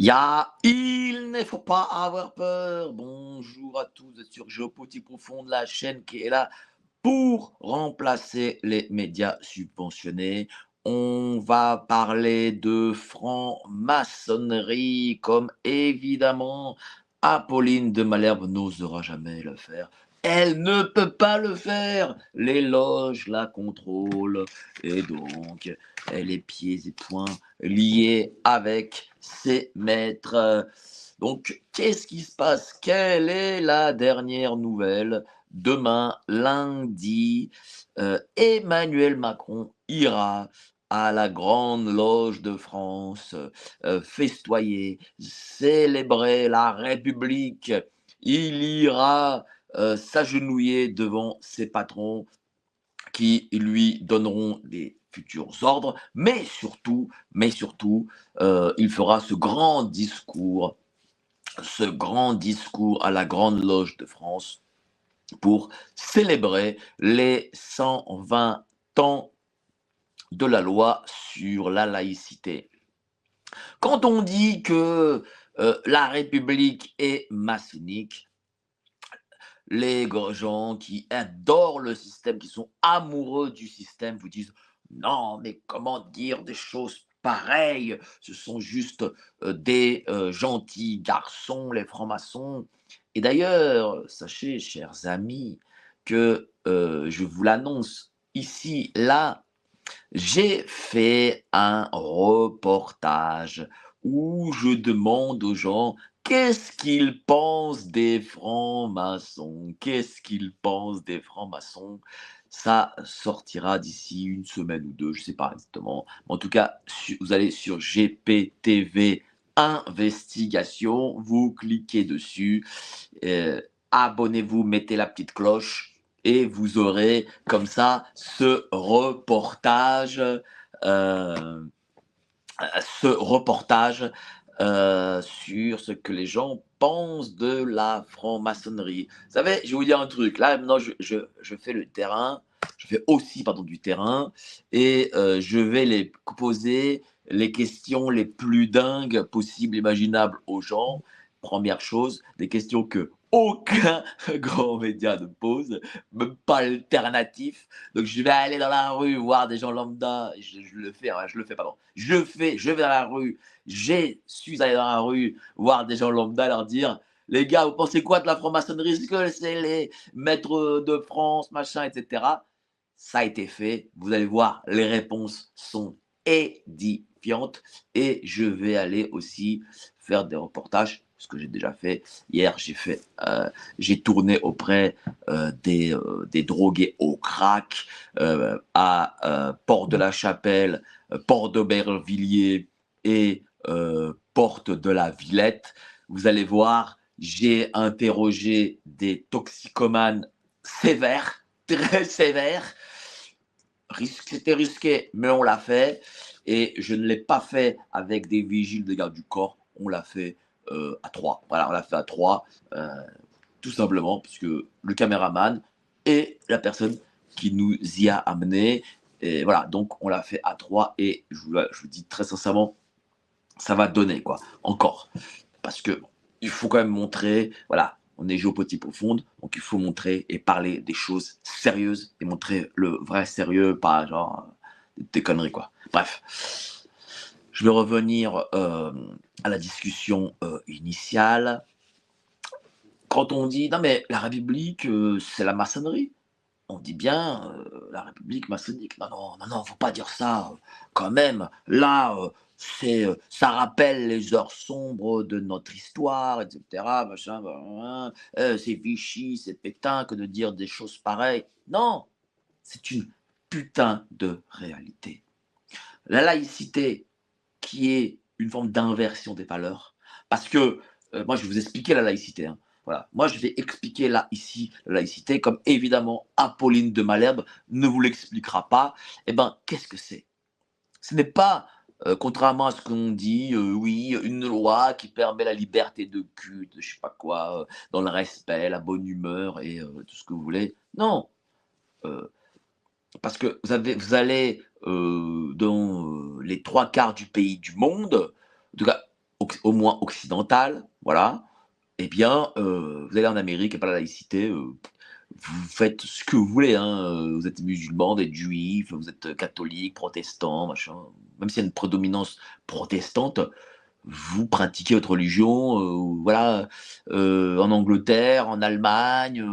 Il ne faut pas avoir peur. Bonjour à tous sur Géopolitique Profonde, la chaîne qui est là pour remplacer les médias subventionnés. On va parler de franc-maçonnerie, comme évidemment Apolline de Malherbe n'osera jamais le faire. Elle ne peut pas le faire. Les loges la contrôlent et donc les pieds et poings liés avec ses maîtres. Donc, qu'est-ce qui se passe? Quelle est la dernière nouvelle? Demain, lundi, Emmanuel Macron ira à la Grande Loge de France, festoyer, célébrer la République. Il ira s'agenouiller devant ses patrons qui lui donneront des futurs ordres, mais surtout, il fera ce grand discours à la Grande Loge de France pour célébrer les 120 ans de la loi sur la laïcité. Quand on dit que la République est maçonnique, les gens qui adorent le système, qui sont amoureux du système, vous disent non, mais comment dire des choses pareilles? Ce sont juste des gentils garçons, les francs-maçons. Et d'ailleurs, sachez, chers amis, que je vous l'annonce ici, là, j'ai fait un reportage où je demande aux gens qu'est-ce qu'ils pensent des francs-maçons. Qu'est-ce qu'ils pensent des francs-maçons? Ça sortira d'ici une semaine ou deux, je ne sais pas exactement. En tout cas, vous allez sur GPTV Investigation, vous cliquez dessus, abonnez-vous, mettez la petite cloche et vous aurez comme ça euh, ce reportage sur ce que les gens pensent de la franc-maçonnerie. Vous savez, je vais vous dire un truc. Là, maintenant, je fais le terrain. Je fais aussi, pardon, du terrain. Et je vais les poser les questions les plus dingues possibles, imaginables aux gens. Première chose, des questions que aucun grand média ne pose, même pas alternatif. Donc je vais aller dans la rue voir des gens lambda, je le fais, hein, je le fais, pardon. Je vais dans la rue, je suis allé dans la rue voir des gens lambda, leur dire, les gars, vous pensez quoi de la franc-maçonnerie? Est-ce que c'est les maîtres de France, machin, etc. Ça a été fait, vous allez voir, les réponses sont édifiantes et je vais aller aussi faire des reportages, ce que j'ai déjà fait. Hier, j'ai tourné auprès des drogués au crack à Port de la Chapelle, Port d'Aubervilliers et Porte de la Villette. Vous allez voir, j'ai interrogé des toxicomanes sévères, très sévères. C'était risqué, mais on l'a fait. Et je ne l'ai pas fait avec des vigiles de garde du corps. On l'a fait à trois. Voilà, on l'a fait à trois. Euh, tout simplement, puisque le caméraman et la personne qui nous y a amené. Et voilà, donc on l'a fait à trois et je vous dis très sincèrement, ça va donner quoi, encore. Parce que bon, il faut quand même montrer, voilà, on est géopolitique profonde, donc il faut montrer et parler des choses sérieuses et montrer le vrai sérieux, pas genre des conneries quoi. Bref, je vais revenir à la discussion initiale. Quand on dit non mais la République, c'est la maçonnerie, on dit bien la République maçonnique. Non, non, non, non, faut pas dire ça quand même. Là, ça rappelle les heures sombres de notre histoire, etc. Machin, c'est Vichy, c'est Pétain que de dire des choses pareilles. Non, c'est une putain de réalité. La laïcité, qui est une forme d'inversion des valeurs. Parce que, moi, je vais vous expliquer la laïcité. Hein. Voilà. Moi, je vais expliquer là, ici, la laïcité, comme évidemment Apolline de Malherbe ne vous l'expliquera pas. Eh bien, qu'est-ce que c'est? Ce n'est pas, contrairement à ce qu'on dit, oui, une loi qui permet la liberté de culte, je sais pas quoi, dans le respect, la bonne humeur et tout ce que vous voulez. Non, euh, parce que vous allez dans les trois quarts du pays du monde, en tout cas au au moins occidentale, voilà, eh bien, vous allez en Amérique, il n'y a pas la laïcité, vous faites ce que vous voulez, hein, vous êtes musulman, vous êtes juif, vous êtes catholique, protestant, machin. Même s'il y a une prédominance protestante, vous pratiquez votre religion, voilà, en Angleterre, en Allemagne,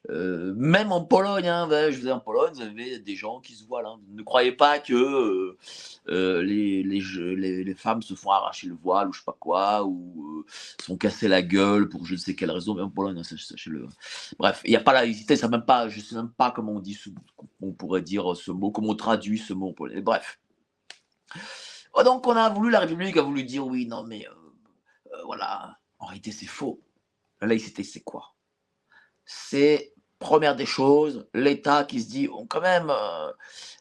même en Pologne, hein, je vous ai en Pologne, vous avez des gens qui se voilent. Hein. Ne croyez pas que les femmes se font arracher le voile ou je sais pas quoi, ou sont cassées la gueule pour je ne sais quelle raison, mais en Pologne, hein, sachez-le. Bref, il n'y a pas la laïcité, je ne sais même pas comment on pourrait dire ce mot, comment on traduit ce mot en polonais. Bref. Oh, donc la République a voulu dire oui, non mais voilà, en réalité c'est faux. La laïcité c'est quoi? C'est, première des choses, l'État qui se dit: «Bon quand même,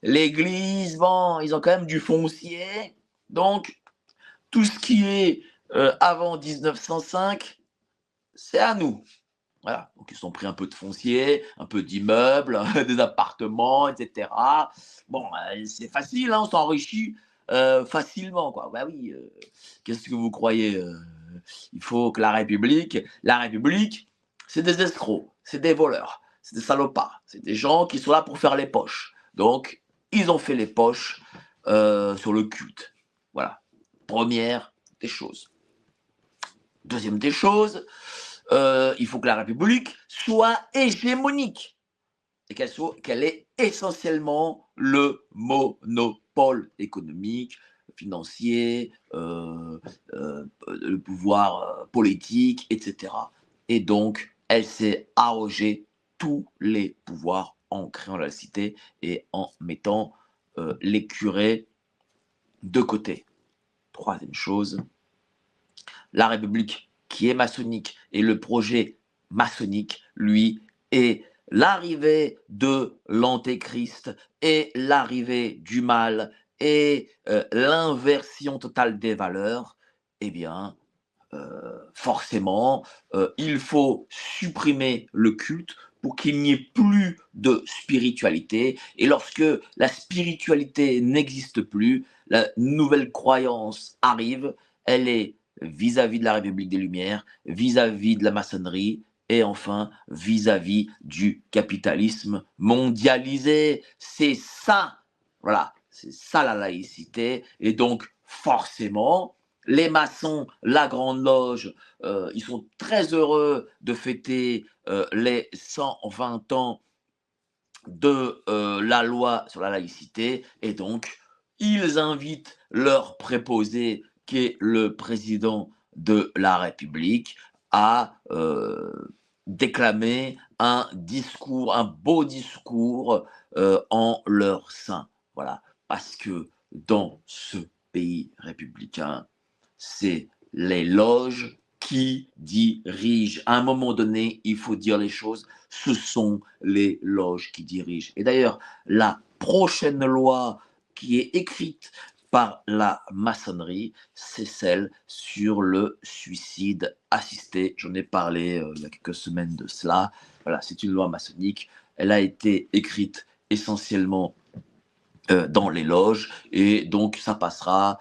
l'Église, bon, ils ont quand même du foncier, donc tout ce qui est, avant 1905, c'est à nous». Voilà, donc ils ont pris un peu de foncier, un peu d'immeubles, des appartements et cetera. Bon, c'est facile, hein, on s'enrichit, facilement quoi. Bah oui, qu'est-ce que vous croyez, il faut que la République, c'est des escrocs, c'est des voleurs, c'est des salopards, c'est des gens qui sont là pour faire les poches. Donc, ils ont fait les poches sur le culte. Voilà, première des choses. Deuxième des choses, il faut que la République soit hégémonique et qu'elle ait essentiellement le monopole économique, financier, le pouvoir politique, etc. Et donc, elle s'est arrogée tous les pouvoirs en créant la cité et en mettant les curés de côté. Troisième chose, la République qui est maçonnique et le projet maçonnique, lui, est l'arrivée de l'antéchrist et l'arrivée du mal et l'inversion totale des valeurs, eh bien, forcément, il faut supprimer le culte pour qu'il n'y ait plus de spiritualité. Et lorsque la spiritualité n'existe plus, la nouvelle croyance arrive, elle est vis-à-vis de la République des Lumières, vis-à-vis de la maçonnerie, et enfin vis-à-vis du capitalisme mondialisé. C'est ça, voilà, c'est ça la laïcité. Et donc, forcément, les maçons, la Grande Loge, ils sont très heureux de fêter les 120 ans de la loi sur la laïcité et donc ils invitent leur préposé qui est le président de la République à déclamer un discours, un beau discours en leur sein. Voilà, parce que dans ce pays républicain, c'est les loges qui dirigent. À un moment donné, il faut dire les choses, ce sont les loges qui dirigent. Et d'ailleurs, la prochaine loi qui est écrite par la maçonnerie, c'est celle sur le suicide assisté. J'en ai parlé il y a quelques semaines de cela. Voilà, c'est une loi maçonnique. Elle a été écrite essentiellement dans les loges et donc ça passera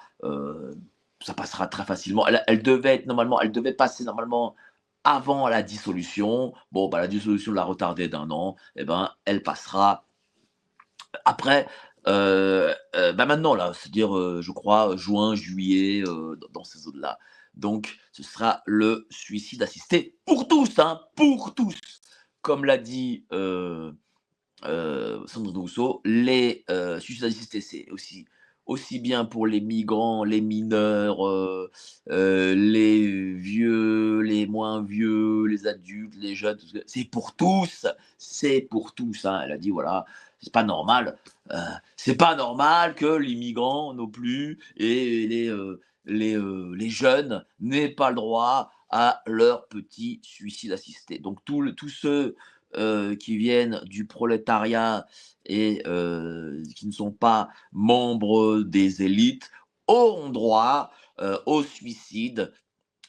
très facilement. Elle devait être normalement, elle devait passer normalement avant la dissolution. Bon, bah, la dissolution l'a retardée d'un an. Et ben, elle passera après. Bah maintenant là, c'est-à-dire, je crois juin, juillet, dans ces zones-là. Donc, ce sera le suicide assisté pour tous, hein, pour tous. Comme l'a dit Sandrine Rousseau, les suicides assistés, c'est aussi bien pour les migrants, les mineurs, les vieux, les moins vieux, les adultes, les jeunes, c'est pour tous. Hein. Elle a dit voilà, euh, c'est pas normal que les migrants non plus et les jeunes n'aient pas le droit à leur petit suicide assisté. Donc tous ceux qui viennent du prolétariat et qui ne sont pas membres des élites auront droit au suicide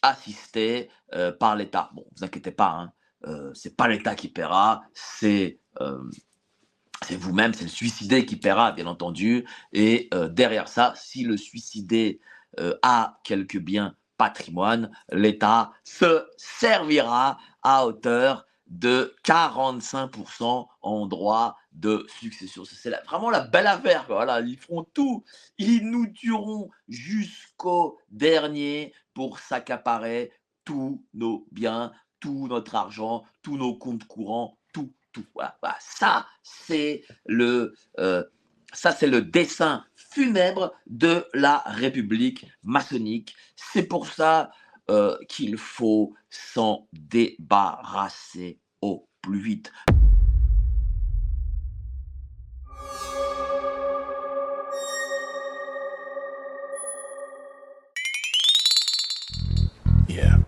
assisté par l'État. Bon, vous inquiétez pas, hein, c'est pas l'État qui paiera, c'est vous-même, c'est le suicidé qui paiera, bien entendu. Et derrière ça, si le suicidé a quelques biens patrimoine, l'État se servira à hauteur de 45% en droit de succession. C'est vraiment la belle affaire, quoi. Voilà, ils feront tout. Ils nous tueront jusqu'au dernier pour s'accaparer tous nos biens, tout notre argent, tous nos comptes courants, tout, tout. Voilà, voilà. Ça, c'est le dessein funèbre de la République maçonnique. C'est pour ça qu'il faut s'en débarrasser au plus vite. Yeah.